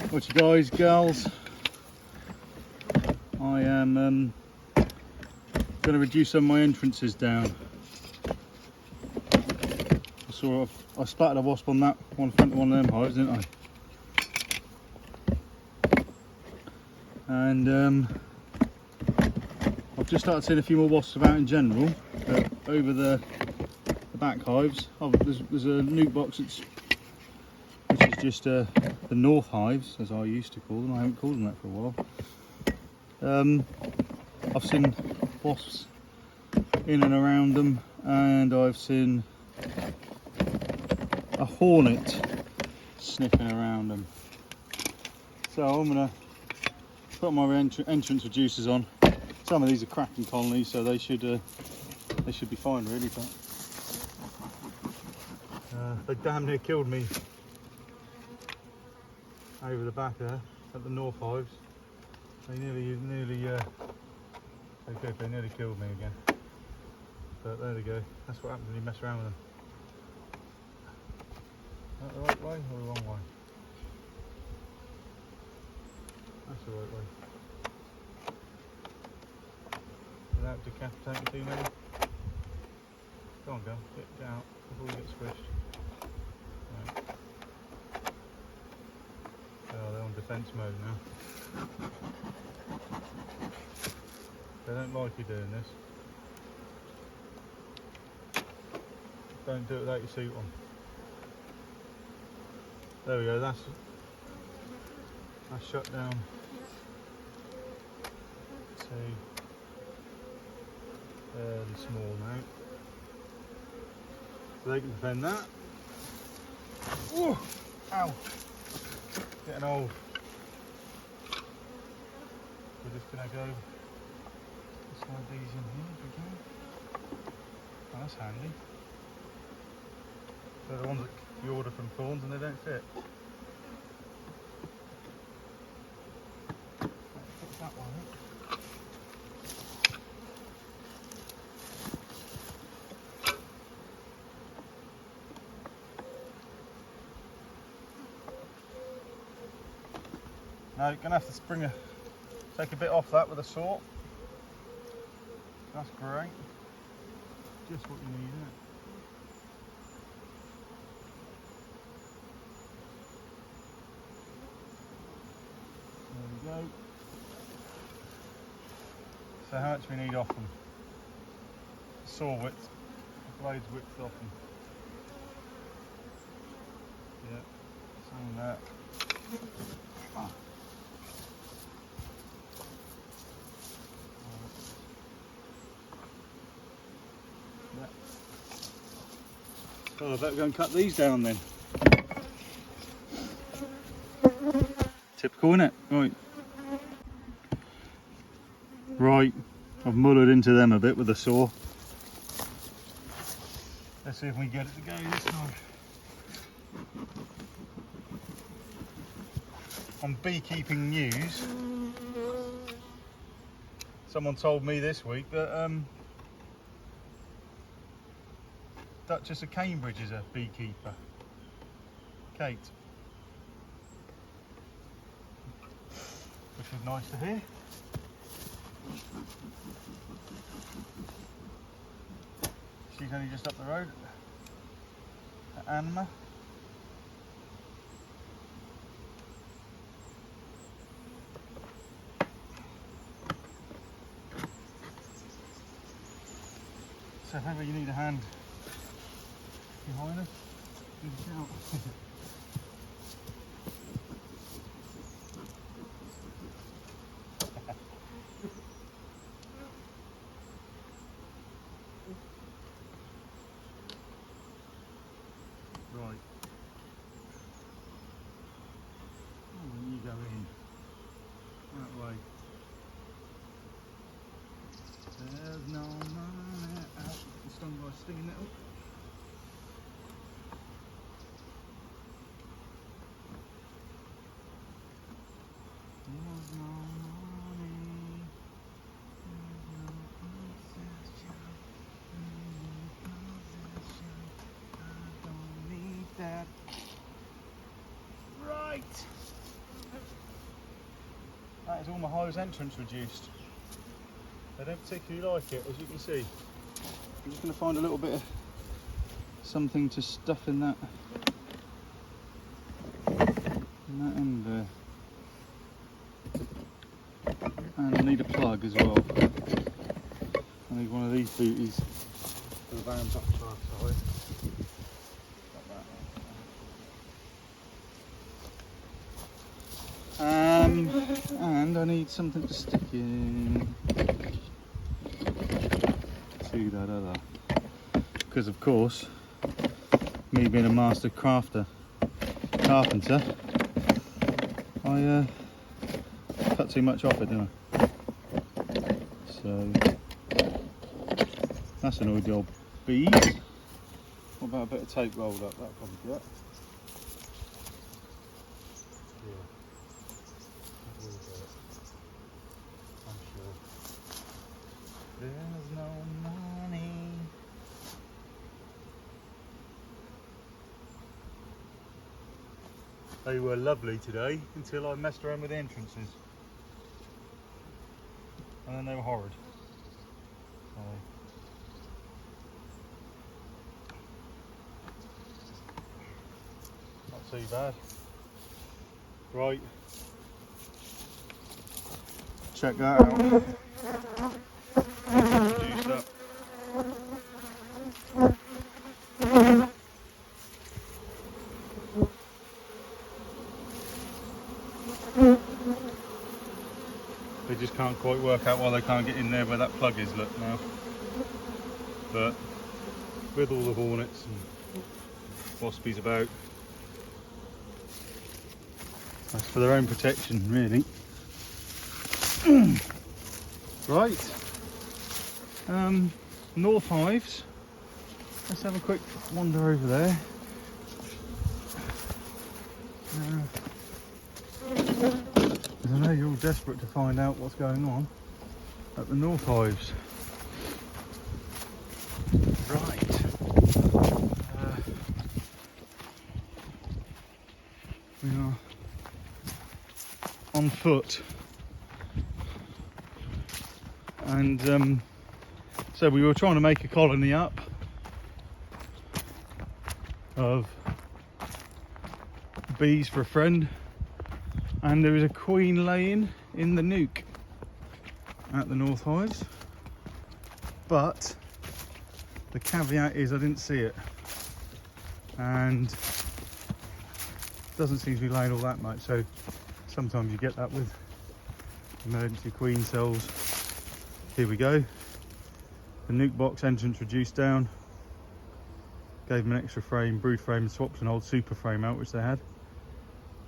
What you guys, girls? I am going to reduce some of my entrances down. I splattered a wasp on that one front of one of them hives, didn't I? And I've just started seeing a few more wasps about in general, but over the back hives. There's a nuke box which is just the north hives, as I used to call them. I haven't called them that for a while. I've seen wasps in and around them, and I've seen a hornet sniffing around them. So I'm going to put my entrance reducers on. Some of these are cracking colonies, so they should be fine really, but they damn near killed me over the back there at the north hives. They nearly killed me again. But there we go. That's what happens when you mess around with them. Is that the right way or the wrong way? That's the right way. Without decapitating too many. Go on, girl, get out before you get squished. Right. Oh, they're on defence mode now. They don't like you doing this. Don't do it without your suit on. There we go, that's shut down. So fairly small now. So they can defend that. Ooh, ow! Getting old. We're just going to go slide these in here if we can. Oh, that's handy. They're the ones that you order from Thorns and they don't fit. Fix that one up. Now you're going to have to take a bit off that with a saw. That's great. Just what you need, isn't it? There we go. So how much we need off them? Saw width, blades width off them. Yeah, some of that. Ah. Oh, I better go and cut these down then. Typical, innit? Right. Right, I've mullered into them a bit with a saw. Let's see if we can get it to go this time. On beekeeping news, someone told me this week that Duchess of Cambridge is a beekeeper. Kate. Which is nice to hear. She's only just up the road at Anma. So if ever you need a hand behind us, give us a shout. Right. Oh, when you go in that way. There's no money out. Stung by a stinging nettle. There's no money. There's no possession. I don't need that. Right. That is all my hive's entrance reduced. They don't particularly like it, as you can see. I'm just going to find a little bit of something to stuff in that end there. And I need a plug as well. I need one of these booties for the van's up to our side. And I need something to stick in. See that. Because of course, me being a master carpenter, I cut too much off it, didn't I? So that's annoyed the old bees. What about a bit of tape rolled up? That'll probably do it. Yeah, that will do it. I'm sure. There's no money. They were lovely today until I messed around with the entrances. And then they were horrid. So. Not too bad. Right. Check that out. Juiced up. They just can't quite work out why they can't get in there where that plug is, look now. But with all the hornets and waspies about, that's for their own protection, really. Right. North hives. Let's have a quick wander over there. I know you're all desperate to find out what's going on at the North hives. Right. We are on foot. And so we were trying to make a colony up of bees for a friend. And there is a queen laying in the nuke at the North hives, but the caveat is I didn't see it, and it doesn't seem to be laying all that much, so sometimes you get that with emergency queen cells. Here we go, the nuke box entrance reduced down, gave them an extra frame, brood frame, and swapped an old super frame out which they had,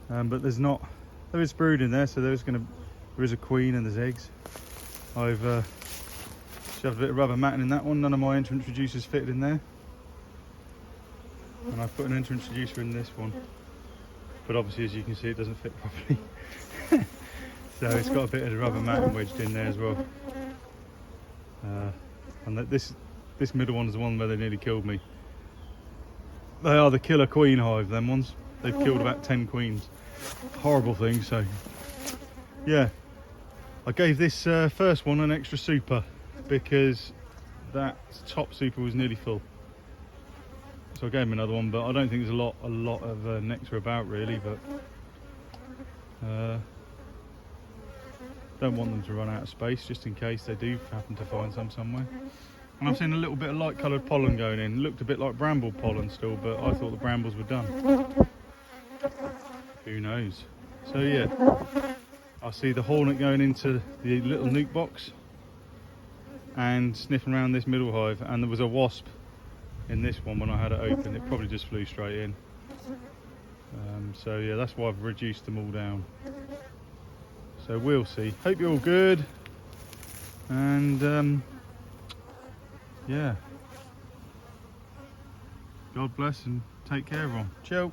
but there is brood in there, so there is a queen and there's eggs. I've shoved a bit of rubber matting in that one. None of my entrance reducers fitted in there, and I've put an entrance reducer in this one, but obviously as you can see it doesn't fit properly. So it's got a bit of the rubber matting wedged in there as well. And this middle one is the one where they nearly killed me. They are the killer queen hive, them ones. They've killed about 10 queens. Horrible thing. So yeah, I gave this first one an extra super because that top super was nearly full, so I gave him another one, but I don't think there's a lot of nectar about really, but don't want them to run out of space just in case they do happen to find some somewhere. And I've seen a little bit of light coloured pollen going in. It looked a bit like bramble pollen still, but I thought the brambles were done. Who knows? So yeah, I see the hornet going into the little nuke box and sniffing around this middle hive, and there was a wasp in this one when I had it open. It probably just flew straight in. So yeah, that's why I've reduced them all down. So we'll see. Hope you're all good, and yeah, God bless and take care everyone. Ciao.